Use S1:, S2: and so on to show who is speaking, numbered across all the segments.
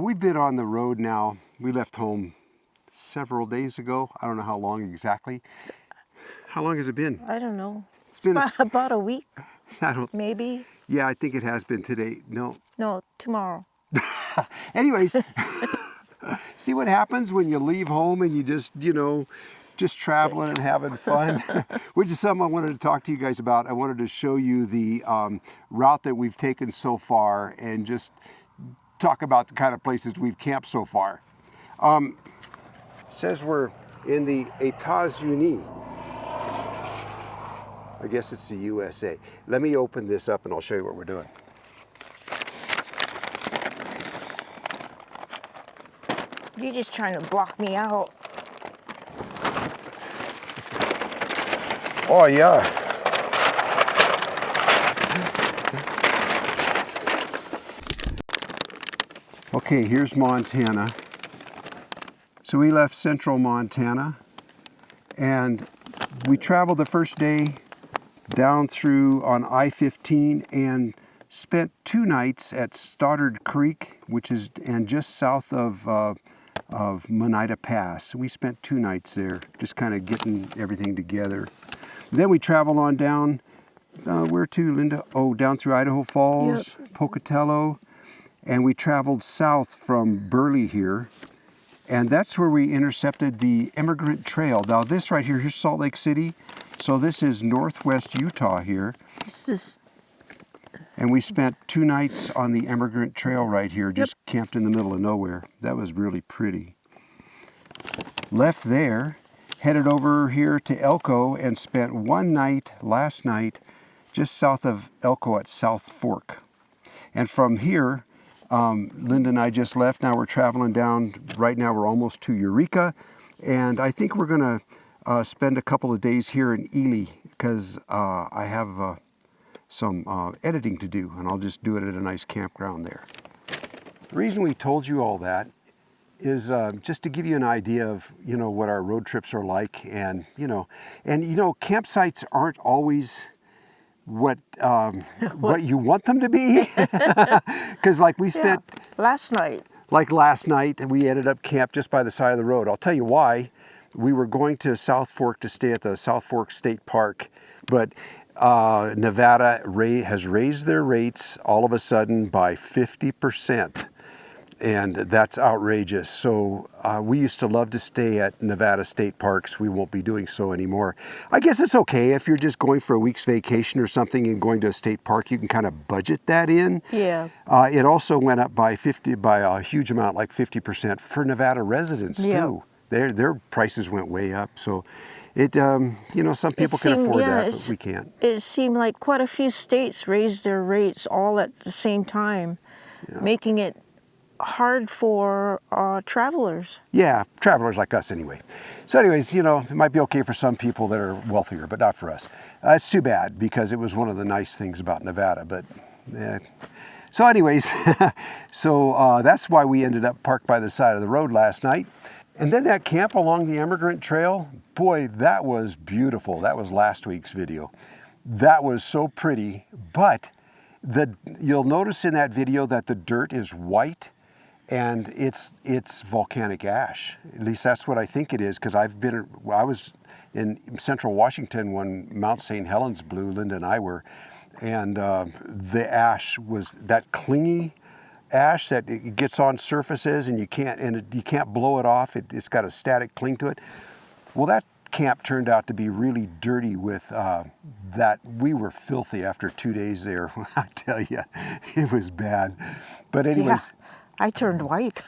S1: Well, we've been on the road now. We left home several days ago. I don't know how long exactly. How long has it been?
S2: I don't know.
S1: It's been
S2: about a week,
S1: I don't.
S2: maybe.
S1: Yeah, I think it has been today. No.
S2: No, tomorrow.
S1: Anyways, see what happens when you leave home and you just, just traveling and having fun, which is something I wanted to talk to you guys about. I wanted to show you the route that we've taken so far and just talk about the kind of places we've camped so far. Says we're in the États-Unis. I guess it's the USA. Let me open this up and I'll show you what we're doing.
S2: You're just trying to block me out.
S1: Oh yeah. Okay, here's Montana. So we left central Montana and we traveled the first day down through on I-15 and spent 2 nights at Stoddard Creek, which is just south of Monida Pass. We spent 2 nights there, just kind of getting everything together. Then we traveled on down, where to, Linda? Oh, down through Idaho Falls, yep. Pocatello, and we traveled south from Burley here, and that's where we intercepted the Immigrant Trail. Now this right here, here's Salt Lake City, so this is northwest Utah here. And we spent 2 nights on the Immigrant Trail right here, just camped in the middle of nowhere. That was really pretty. Left there, headed over here to Elko and spent 1 night, last night, just south of Elko at South Fork. And from here, Linda and I just left. Now we're traveling down. Right now we're almost to Eureka. And I think we're going to spend a couple of days here in Ely because I have some editing to do, and I'll just do it at a nice campground there. The reason we told you all that is just to give you an idea of, what our road trips are like, and campsites aren't always what you want them to be, because like we spent
S2: last night,
S1: we ended up camped just by the side of the road. I'll tell you why. We were going to South Fork to stay at the South Fork State Park, but Nevada has raised their rates all of a sudden by 50%, and that's outrageous. So we used to love to stay at Nevada state parks. We won't be doing so anymore. I guess it's okay if you're just going for a week's vacation or something and going to a state park, you can kind of budget that in.
S2: Yeah.
S1: It also went up by a huge amount, like 50% for Nevada residents too. Their prices went way up. So it, some people can afford that, but we can't.
S2: It seemed like quite a few states raised their rates all at the same time, making it hard for travelers. Yeah, travelers like us anyway. So anyways, it might be okay for some people that are wealthier, but not for us. It's too bad because it was one of the nice things about Nevada, but so anyways, so that's why we ended up parked by the side of the road last night. And then that camp along the Immigrant Trail, boy, that was beautiful. That was last week's video. That was so pretty, but you'll notice in that video that the dirt is white and it's volcanic ash. At least that's what I think it is, because I was in central Washington when Mount St. Helens blew, Linda and I were, and the ash was that clingy ash that it gets on surfaces and you can't blow it off. It's got a static cling to it. Well, that camp turned out to be really dirty with that. We were filthy after 2 days there. I tell you, it was bad. But anyways. Yeah, I turned white.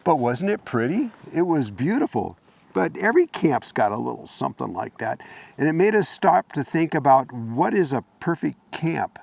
S1: But wasn't it pretty? It was beautiful. But every camp's got a little something like that. And it made us stop to think about what is a perfect camp.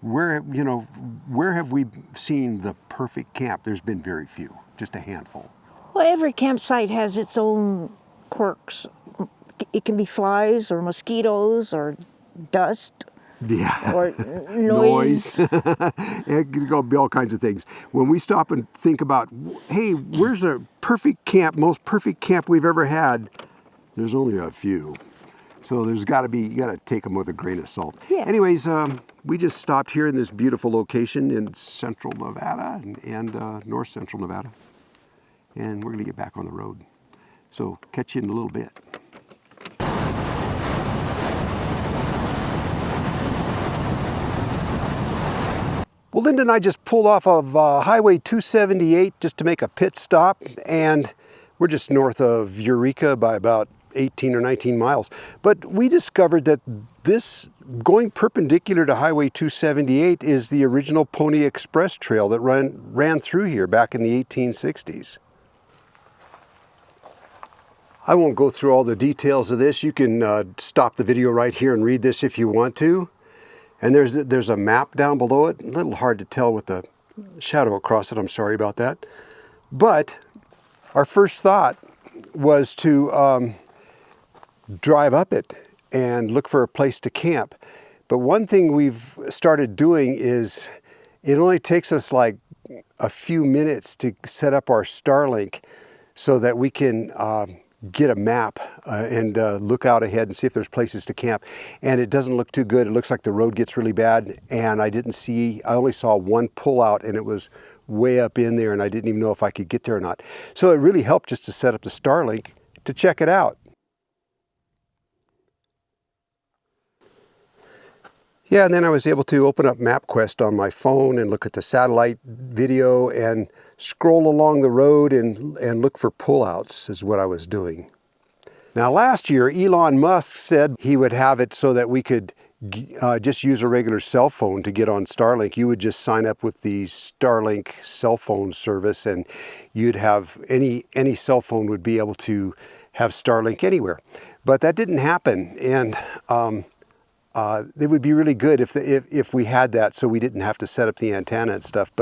S1: Where have we seen the perfect camp? There's been very few, just a handful.
S2: Well, every campsite has its own quirks. It can be flies or mosquitoes or dust.
S1: Yeah.
S2: Or noise.
S1: It could be all kinds of things. When we stop and think about, hey, where's a perfect camp, most perfect camp we've ever had? There's only a few. So there's got to be, you got to take them with a grain of salt.
S2: Yeah.
S1: Anyways, we just stopped here in this beautiful location in central Nevada and north central Nevada. And we're going to get back on the road. So catch you in a little bit. Well, Linda and I just pulled off of Highway 278 just to make a pit stop, and we're just north of Eureka by about 18 or 19 miles. But we discovered that this, going perpendicular to Highway 278, is the original Pony Express trail that ran through here back in the 1860s. I won't go through all the details of this. You can stop the video right here and read this if you want to. And there's a map down below it. A little hard to tell with the shadow across it. I'm sorry about that. But our first thought was to drive up it and look for a place to camp. But one thing we've started doing is it only takes us like a few minutes to set up our Starlink so that we can get a map and look out ahead and see if there's places to camp. And it doesn't look too good. It looks like the road gets really bad, and I only saw one pullout, and it was way up in there, and I didn't even know if I could get there or not. So it really helped just to set up the Starlink to check it out. Yeah, and then I was able to open up MapQuest on my phone and look at the satellite video and scroll along the road and look for pullouts is what I was doing. Now last year, Elon Musk said he would have it so that we could just use a regular cell phone to get on Starlink. You would just sign up with the Starlink cell phone service, and you'd have any cell phone would be able to have Starlink anywhere. But that didn't happen, and it would be really good if we had that, so we didn't have to set up the antenna and stuff,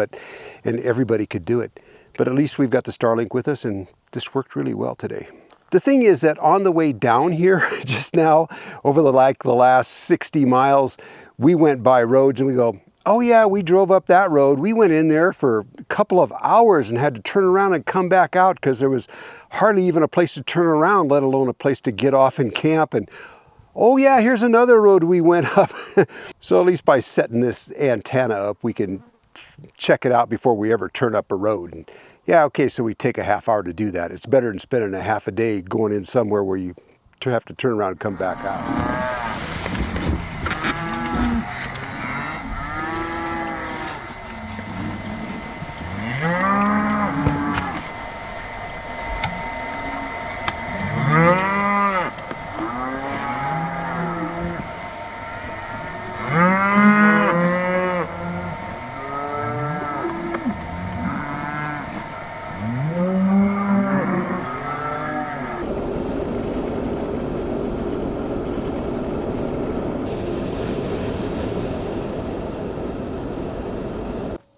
S1: and everybody could do it. But at least we've got the Starlink with us, and this worked really well today. The thing is that on the way down here, just now, over the last 60 miles, we went by roads and we go, oh yeah, we drove up that road. We went in there for a couple of hours and had to turn around and come back out because there was hardly even a place to turn around, let alone a place to get off and camp. And oh yeah, here's another road we went up. So at least by setting this antenna up, we can check it out before we ever turn up a road. And yeah, okay, so we take a half hour to do that. It's better than spending a half a day going in somewhere where you have to turn around and come back out.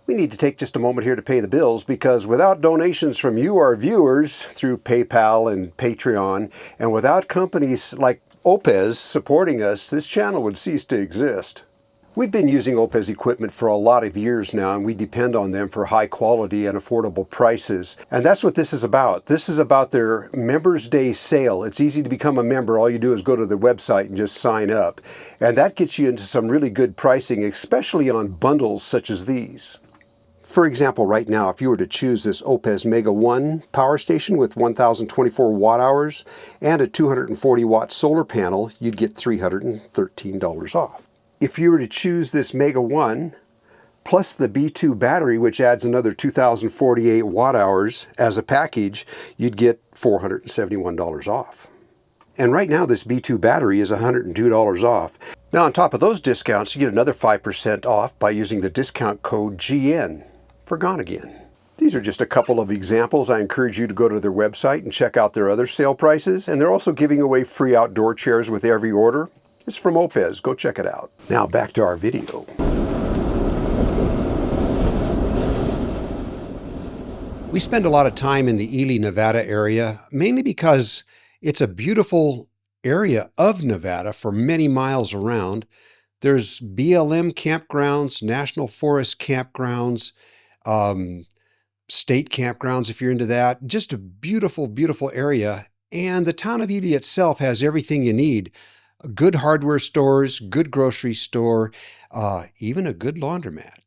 S1: We need to take just a moment here to pay the bills, because without donations from you, our viewers, through PayPal and Patreon, and without companies like OUPES supporting us, this channel would cease to exist. We've been using OUPES equipment for a lot of years now, and we depend on them for high quality and affordable prices. And that's what this is about. This is about their Members Day sale. It's easy to become a member. All you do is go to the website and just sign up. And that gets you into some really good pricing, especially on bundles such as these. For example, right now, if you were to choose this OUPES Mega 1 power station with 1,024 watt hours and a 240 watt solar panel, you'd get $313 off. If you were to choose this Mega 1 plus the B2 battery, which adds another 2,048 watt hours as a package, you'd get $471 off. And right now this B2 battery is $102 off. Now on top of those discounts, you get another 5% off by using the discount code GN for Gone Again. These are just a couple of examples. I encourage you to go to their website and check out their other sale prices. And they're also giving away free outdoor chairs with every order. It's from OUPES. Go check it out. Now back to our video. We spend a lot of time in the Ely, Nevada area, mainly because it's a beautiful area of Nevada for many miles around. There's BLM campgrounds, National Forest campgrounds, state campgrounds if you're into that. Just a beautiful, beautiful area. And the town of Ely itself has everything you need. good hardware stores, good grocery store, even a good laundromat.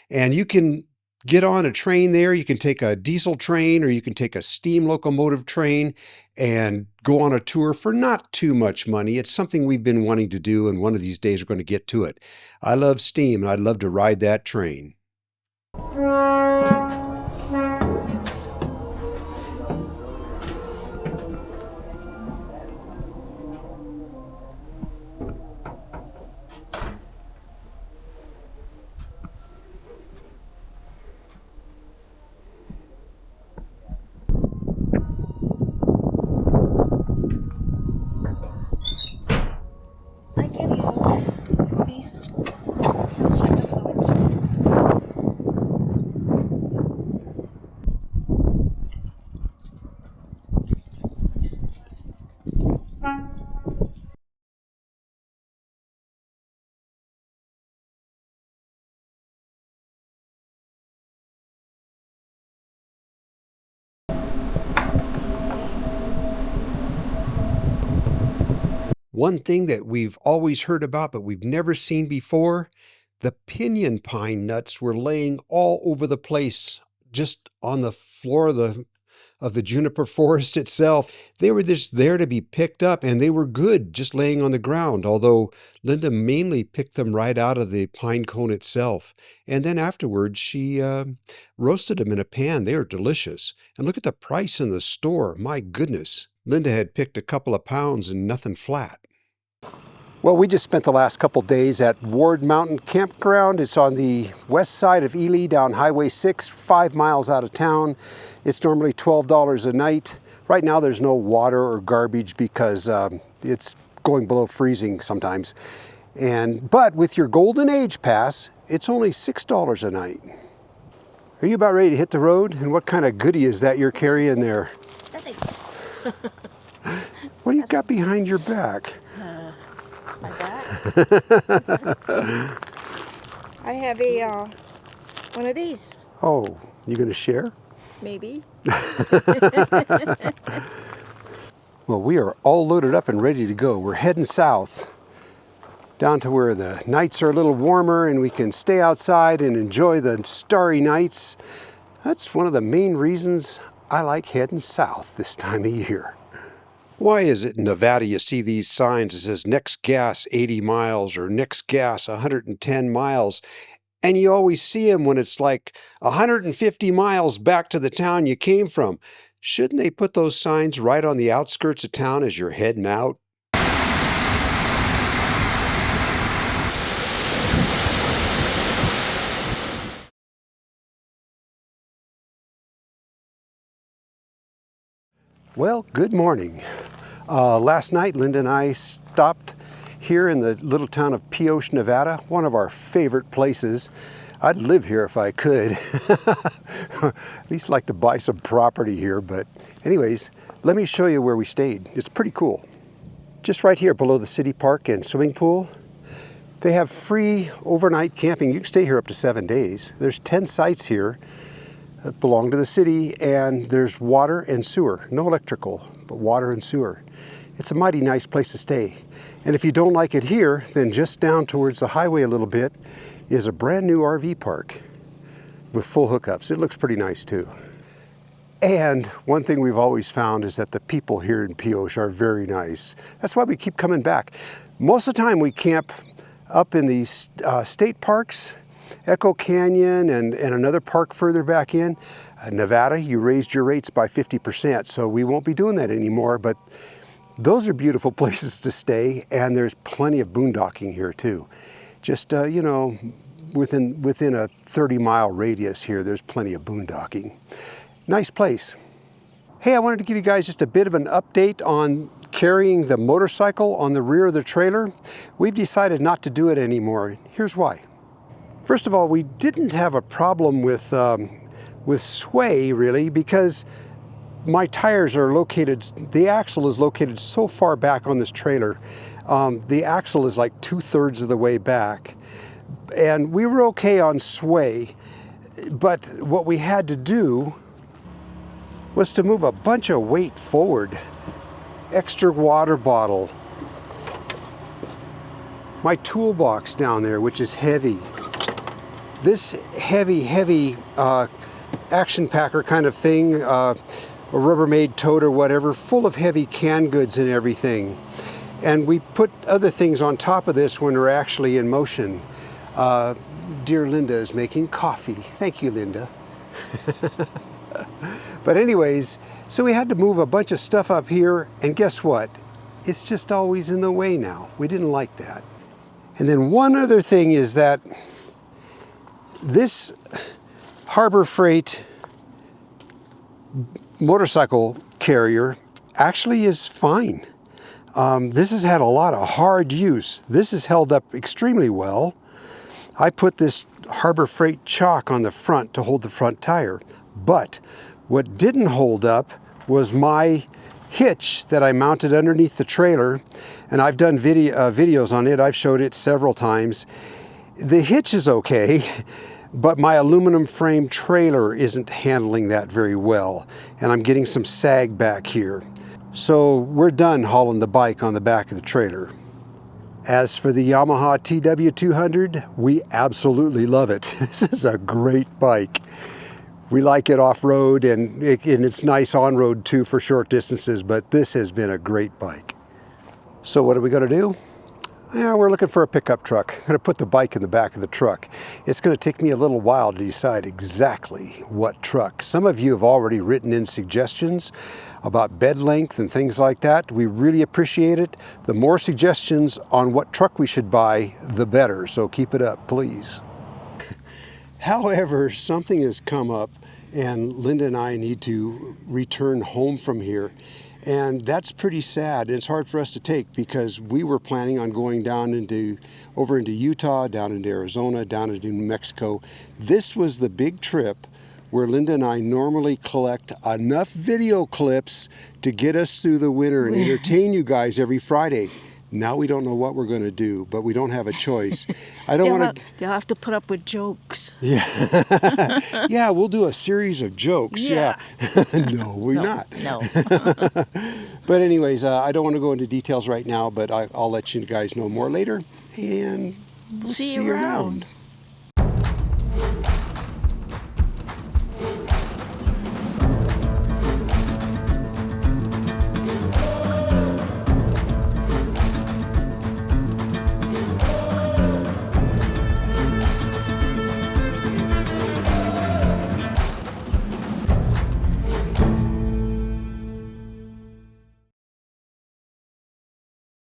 S1: And you can get on a train there. You can take a diesel train or you can take a steam locomotive train and go on a tour for not too much money. It's something we've been wanting to do, and one of these days we're going to get to it. I love steam, and I'd love to ride that train.
S3: I give you these check the fluids.
S1: One thing that we've always heard about but we've never seen before, the Pinion pine nuts were laying all over the place, just on the floor of the juniper forest itself. They were just there to be picked up, and they were good just laying on the ground, although Linda mainly picked them right out of the pine cone itself. And then afterwards, she roasted them in a pan. They are delicious. And look at the price in the store. My goodness. Linda had picked a couple of pounds and nothing flat. Well, we just spent the last couple days at Ward Mountain Campground. It's on the west side of Ely down Highway 6, 5 miles out of town. It's normally $12 a night. Right now there's no water or garbage because it's going below freezing sometimes. But with your Golden Age Pass, it's only $6 a night. Are you about ready to hit the road? And what kind of goodie is that you're carrying there?
S3: Nothing.
S1: What do you got behind your back?
S3: My back.
S2: I have a one of these.
S1: Oh, you gonna share?
S2: Maybe.
S1: Well, we are all loaded up and ready to go. We're heading south, down to where the nights are a little warmer and we can stay outside and enjoy the starry nights. That's one of the main reasons I like heading south this time of year. Why is it in Nevada you see these signs that says next gas 80 miles or next gas 110 miles, and you always see them when it's like 150 miles back to the town you came from? Shouldn't they put those signs right on the outskirts of town as you're heading out? Well, good morning. Last night, Linda and I stopped here in the little town of Pioche, Nevada, one of our favorite places. I'd live here if I could. At least like to buy some property here, but anyways, let me show you where we stayed. It's pretty cool. Just right here below the city park and swimming pool, they have free overnight camping. You can stay here up to 7 days. There's 10 sites here that belong to the city, and there's water and sewer. No electrical, but water and sewer. It's a mighty nice place to stay. And if you don't like it here, then just down towards the highway a little bit is a brand new RV park with full hookups. It looks pretty nice too. And one thing we've always found is that the people here in Pioche are very nice. That's why we keep coming back. Most of the time we camp up in these state parks, Echo Canyon and another park further back in. Nevada, you raised your rates by 50%, so we won't be doing that anymore, but those are beautiful places to stay, and there's plenty of boondocking here too. Just, you know, within a 30-mile radius here, there's plenty of boondocking. Nice place. Hey, I wanted to give you guys just a bit of an update on carrying the motorcycle on the rear of the trailer. We've decided not to do it anymore. Here's why. First of all, we didn't have a problem with sway really, because my tires are located, the axle is located so far back on this trailer. The axle is like 2/3 of the way back. And we were okay on sway, but what we had to do was to move a bunch of weight forward. Extra water bottle, my toolbox down there, which is heavy. This heavy action packer kind of thing, a Rubbermaid tote or whatever, full of heavy canned goods and everything. And we put other things on top of this when we're actually in motion. Dear Linda is making coffee. Thank you, Linda. But anyways, so we had to move a bunch of stuff up here, and guess what? It's just always in the way now. We didn't like that. And then one other thing is that this Harbor Freight motorcycle carrier actually is fine. This has had a lot of hard use. This has held up extremely well. I put this Harbor Freight chalk on the front to hold the front tire, but what didn't hold up was my hitch that I mounted underneath the trailer, and I've done videos on it. I've showed it several times. The hitch is okay, but my aluminum frame trailer isn't handling that very well, and I'm getting some sag back here. So we're done hauling the bike on the back of the trailer. As for the Yamaha TW200, we absolutely love it. This is a great bike. We like it off-road, and it's nice on-road too for short distances, but this has been a great bike. So what are we going to do? Yeah, we're looking for a pickup truck. I'm going to put the bike in the back of the truck. It's going to take me a little while to decide exactly what truck. Some of you have already written in suggestions about bed length and things like that. We really appreciate it. The more suggestions on what truck we should buy, the better. So keep it up, please. However, something has come up, and Linda and I need to return home from here. And that's pretty sad. It's hard for us to take because we were planning on going over into Utah, down into Arizona, down into New Mexico. This was the big trip where Linda and I normally collect enough video clips to get us through the winter and entertain you guys every Friday. Now we don't know what we're going to do, but we don't have a choice. I don't want to.
S3: They'll have to put up with jokes.
S1: Yeah, yeah, we'll do a series of jokes. Yeah, no, we're not.
S3: No.
S1: But anyways, I don't want to go into details right now, but I'll let you guys know more later, and we'll see you around.